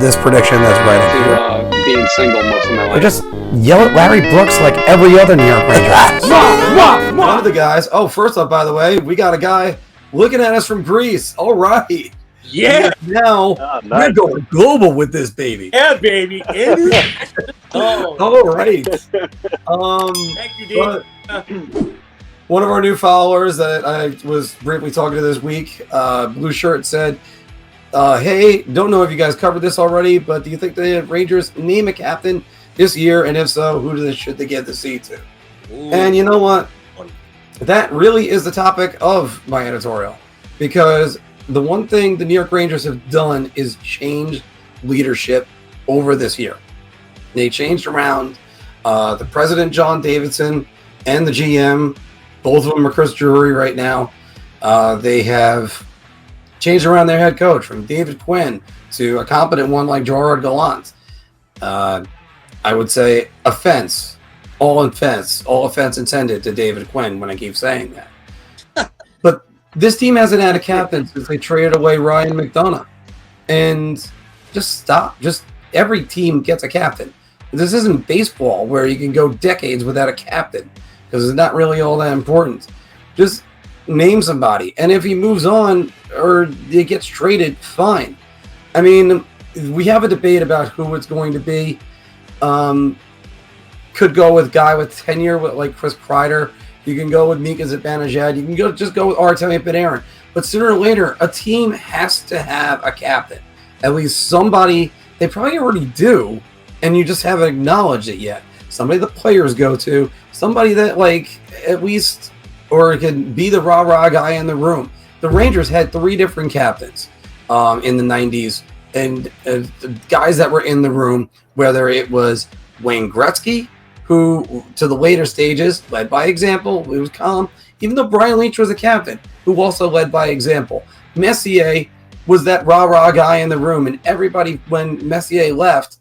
this prediction that's right up here. Being single most of my life. Or just yell at Larry Brooks like every other New York Ranger. One of the guys. Oh, first up, by the way, we got a guy looking at us from Greece. All right. Yeah. Now nice. we're going global with this baby. Yeah, baby. Oh. All right. Thank you, Dave. One of our new followers that I was briefly talking to this week, Blue Shirt, said, hey, don't know if you guys covered this already, but do you think the Rangers name a captain this year? And if so, who should they give the seat to? Ooh. And you know what? That really is the topic of my editorial. Because the one thing the New York Rangers have done is change leadership over this year. They changed around the president, John Davidson, and the GM. Both of them are Chris Drury right now. They have changed around their head coach from David Quinn to a competent one like Gerard Gallant. I would say all offense intended to David Quinn when I keep saying that. But this team hasn't had a captain since they traded away Ryan McDonagh. And just stop. Just every team gets a captain. This isn't baseball where you can go decades without a captain because it's not really all that important. Just name somebody. And if he moves on or he gets traded, fine. I mean, we have a debate about who it's going to be. Could go with a guy with tenure like Chris Kreider. You can go with Mika Zibanejad. You can just go with Artemi and Panarin. But sooner or later, a team has to have a captain. At least somebody, they probably already do, and you just haven't acknowledged it yet. Somebody the players go to, somebody that at least, or can be the rah-rah guy in the room. The Rangers had 3 different captains in the 90s, and the guys that were in the room, whether it was Wayne Gretzky, who to the later stages led by example, it was calm, even though Brian Leetch was a captain, who also led by example. Messier was that rah-rah guy in the room, and everybody, when Messier left,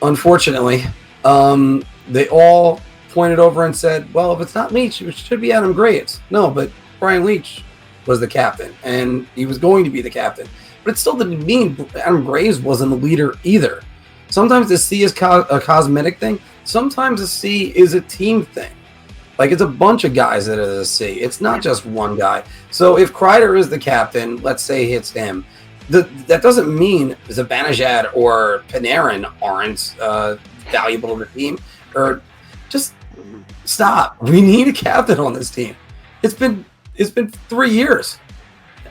unfortunately, they all pointed over and said, well, if it's not Leetch, it should be Adam Graves. No, but Brian Leetch was the captain, and he was going to be the captain. But it still didn't mean Adam Graves wasn't a leader either. Sometimes the C is a cosmetic thing. Sometimes the C is a team thing. Like, it's a bunch of guys that are the C. It's not just one guy. So if Kreider is the captain, let's say it's him, that doesn't mean Zibanejad or Panarin aren't valuable to the team. Or just stop. We need a captain on this team. It's been 3 years.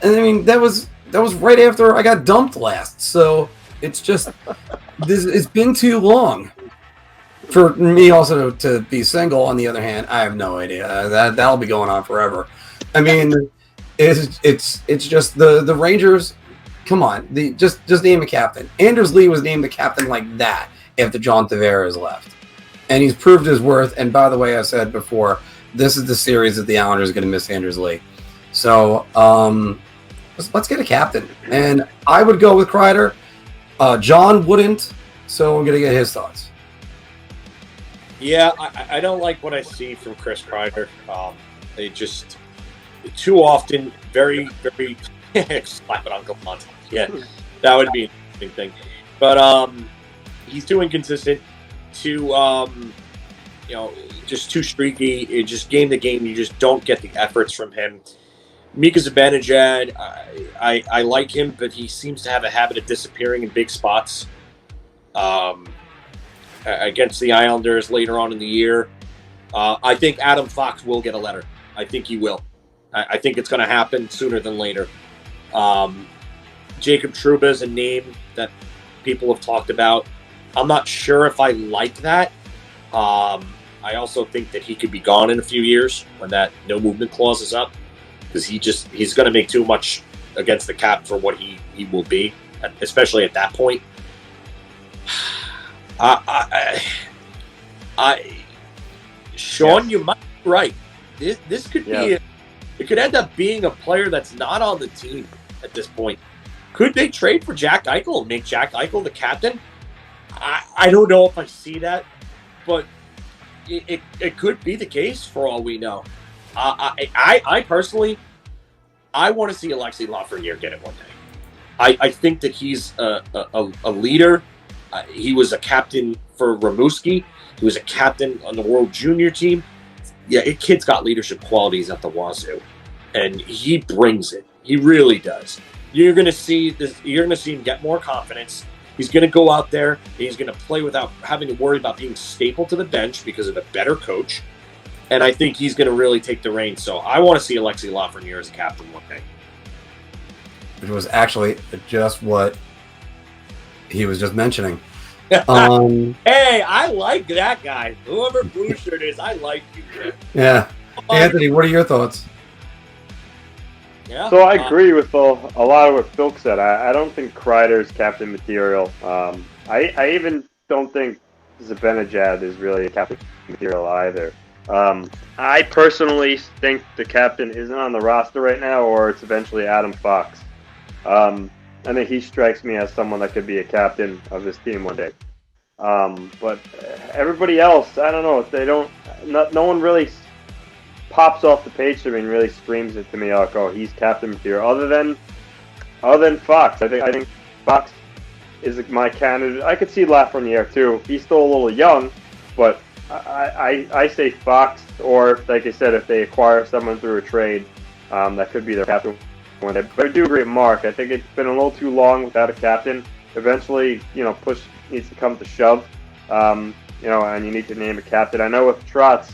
And I mean, that was right after I got dumped last. So it's just it's been too long. For me also to be single, on the other hand, I have no idea. That'll be going on forever. I mean, it's just the Rangers. Come on, just name a captain. Anders Lee was named the captain like that after John Tavares left, and he's proved his worth. And by the way, I said before, this is the series that the Islanders are going to miss Anders Lee. So let's get a captain, and I would go with Kreider. John wouldn't, so I'm going to get his thoughts. Yeah, I don't like what I see from Chris Kreider. They just too often very, very slap it on Gallant. Yeah, that would be an interesting thing. But he's too inconsistent, just too streaky. It just game to game, you just don't get the efforts from him. Mika Zibanejad, I like him, but he seems to have a habit of disappearing in big spots. Against the Islanders later on in the year. I think Adam Fox will get a letter. I think he will. I think it's going to happen sooner than later. Jacob Trouba is a name that people have talked about. I'm not sure if I like that. I also think that he could be gone in a few years when that no movement clause is up, because he's going to make too much against the cap for what he will be, especially at that point. Sean, you might be right. This could be. It could end up being a player that's not on the team at this point. Could they trade for Jack Eichel and make Jack Eichel the captain? I don't know if I see that, but it could be the case for all we know. I personally, I want to see Alexis Lafreniere get it one day. I think that he's a leader. He was a captain for Rimouski. He was a captain on the World Junior team. Yeah, kid's got leadership qualities at the wazoo, and he brings it. He really does. You're going to see this. You're going to see him get more confidence. He's going to go out there and he's going to play without having to worry about being stapled to the bench because of a better coach. And I think he's going to really take the reins. So I want to see Alexis Lafreniere as a captain one day. Which was actually just what he was just mentioning. Hey, I like that guy. Whoever blue shirt is, I like you. Man. Yeah. Anthony, what are your thoughts? Yeah. So I agree with a lot of what Phil said. I don't think Kreider's captain material. I even don't think Zibanejad is really a captain material either. I personally think the captain isn't on the roster right now, or it's eventually Adam Fox. I think he strikes me as someone that could be a captain of this team one day. But everybody else, I don't know. If they don't, no one really pops off the page to me and really screams it to me like, oh, he's captain material. Other than Fox, I think Fox is my candidate. I could see Lafreniere too. He's still a little young, but I say Fox, or like I said, if they acquire someone through a trade, that could be their captain one day. But I do agree with Mark. I think it's been a little too long without a captain. Eventually, push needs to come to shove, and you need to name a captain. I know with Trotz,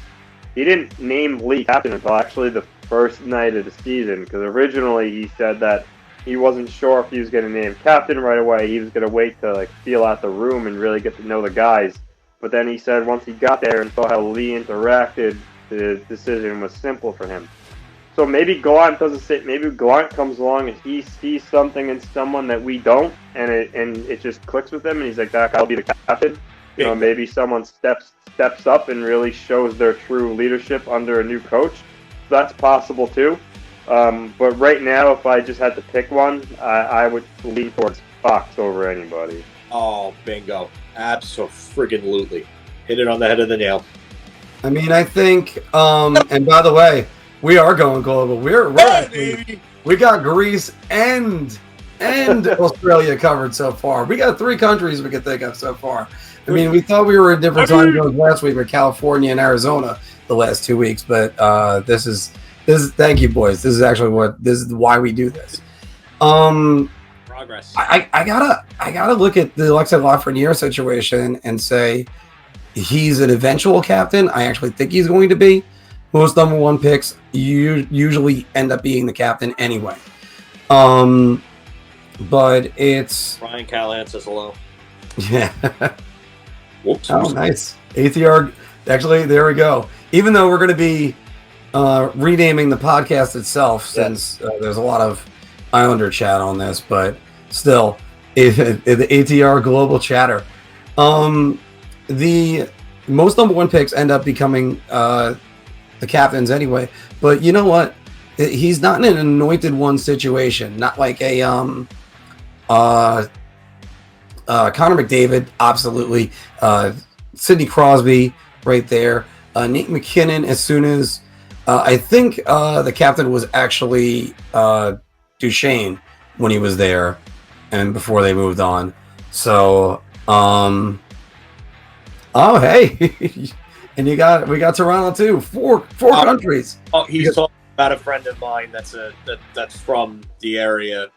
he didn't name Lee captain until actually the first night of the season, because originally he said that he wasn't sure if he was going to name captain right away. He was going to wait to feel out the room and really get to know the guys. But then he said once he got there and saw how Lee interacted, the decision was simple for him. So maybe Gallant doesn't say. Maybe Gallant comes along and he sees something in someone that we don't, and it just clicks with him, and he's like, "That I'll be the captain." Maybe someone steps up and really shows their true leadership under a new coach. That's possible too. But right now, if I just had to pick one, I would lean towards Fox over anybody. Oh, bingo! Absolutely, hit it on the head of the nail. I mean, I think. And by the way, we are going global. We got Greece and Australia covered so far. We got 3 countries we could think of so far. I mean, we thought we were in different time zones last week with California and Arizona the last 2 weeks, but this is thank you, boys. This is why we do this. Progress. I gotta look at the Alexis Lafreniere situation and say he's an eventual captain. I actually think he's going to be. Most number 1 picks usually end up being the captain anyway. But it's Ryan Callahan says hello. Yeah. Whoops. Oh, nice. ATR. Actually, there we go. Even though we're going to be renaming the podcast itself, since there's a lot of Islander chat on this, but still, the ATR Global Chatter. The most number 1 picks end up becoming the captains anyway. But you know what? He's not in an anointed one situation. Not like a Connor McDavid, absolutely. Sidney Crosby right there. Nate McKinnon, as soon as I think the captain was actually Duchesne when he was there and before they moved on. So, oh, hey. And we got Toronto too. Four countries. Oh, he's talking about a friend of mine that's from the area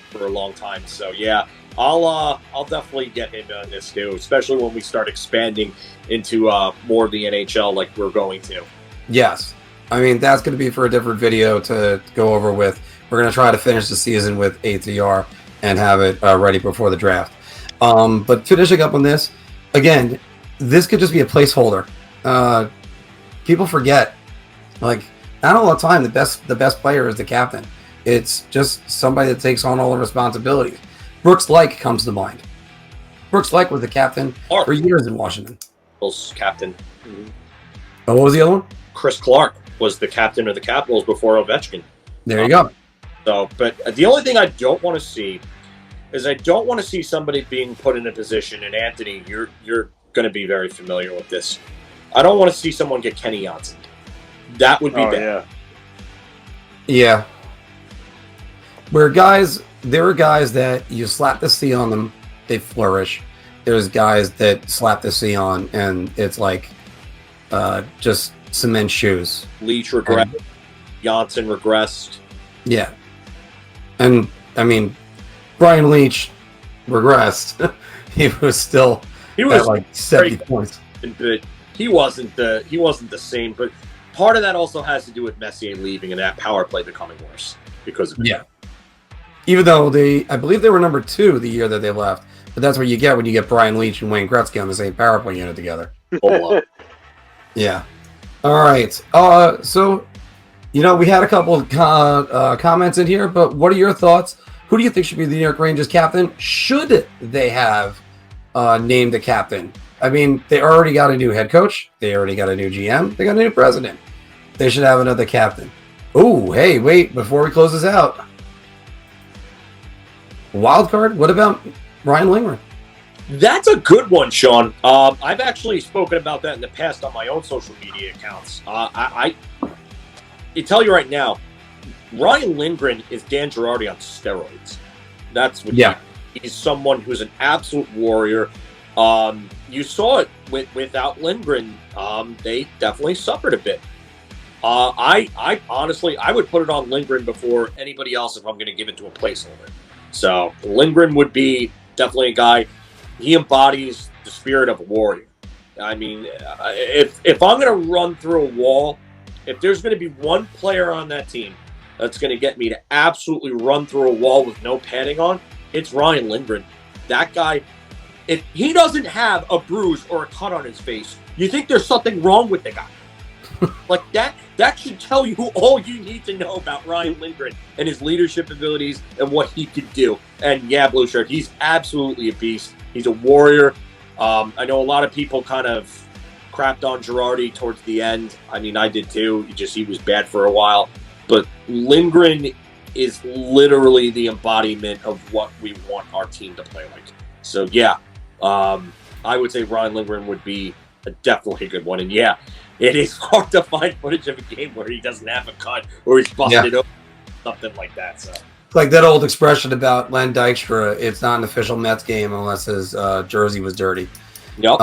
for a long time. So yeah, I'll definitely get him on this too, especially when we start expanding into more of the NHL like we're going to. Yes, I mean that's going to be for a different video to go over with. We're going to try to finish the season with ATR and have it ready before the draft. But finishing up on this again, this could just be a placeholder. People forget, not all the time, the best player is the captain. It's just somebody that takes on all the responsibilities. Brooks Lake comes to mind. Brooks Lake was the captain for years in Washington. Captain. Mm-hmm. Oh, what was the other one? Chris Clark was the captain of the Capitals before Ovechkin. There you go. So, but the only thing I don't want to see is somebody being put in a position, and Anthony, you're going to be very familiar with this. I don't want to see someone get Kenny Janssen. That would be bad. Yeah. Where guys there are guys that you slap the C on them, they flourish. There's guys that slap the C on, and it's like just cement shoes. Leach regressed. Janssen regressed. Yeah. And, I mean, Brian Leach regressed. He was at like 70 points. But he wasn't the same. But part of that also has to do with Messier leaving and that power play becoming worse because of it. Yeah. Even though I believe they were number 2 the year that they left. But that's what you get when you get Brian Leach and Wayne Gretzky on the same power play unit together. Yeah. All right. So, we had a couple of comments in here, but what are your thoughts? Who do you think should be the New York Rangers captain? Should they have named a captain? I mean, they already got a new head coach. They already got a new GM. They got a new president. They should have another captain. Oh, hey, wait, before we close this out. Wild card? What about Ryan Lindgren? That's a good one, Sean. I've actually spoken about that in the past on my own social media accounts. I tell you right now, Ryan Lindgren is Dan Girardi on steroids. That's what he's someone who's an absolute warrior. You saw it without Lindgren. They definitely suffered a bit. I honestly, I would put it on Lindgren before anybody else if I'm going to give it to a placeholder. So Lindgren would be definitely a guy. He embodies the spirit of a warrior. I mean, if I'm going to run through a wall, if there's going to be one player on that team that's going to get me to absolutely run through a wall with no padding on, it's Ryan Lindgren. That guy, if he doesn't have a bruise or a cut on his face, you think there's something wrong with the guy. Like that should tell you all you need to know about Ryan Lindgren and his leadership abilities and what he could do. And yeah, Blue Shirt, he's absolutely a beast. He's a warrior. I know a lot of people kind of crapped on Girardi towards the end. I mean, I did too. He was bad for a while. But Lindgren is literally the embodiment of what we want our team to play like. So yeah, I would say Ryan Lindgren would be definitely a good one. And yeah, it is hard to find footage of a game where he doesn't have a cut or he's busted open, something like that. So, like that old expression about Len Dykstra, it's not an official Mets game unless his jersey was dirty. Yep.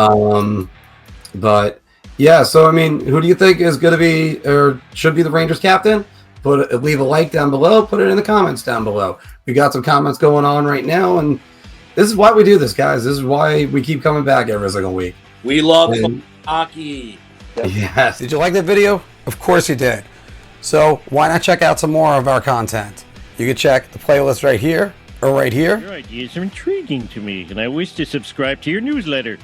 But yeah, so I mean, who do you think is going to be or should be the Rangers captain? Leave a like down below. Put it in the comments down below. We got some comments going on right now, and this is why we do this, guys. This is why we keep coming back every single week. We love hockey. Yes. Did you like that video? Of course you did. So why not check out some more of our content? You can check the playlist right here or right here. Your ideas are intriguing to me, and I wish to subscribe to your newsletter.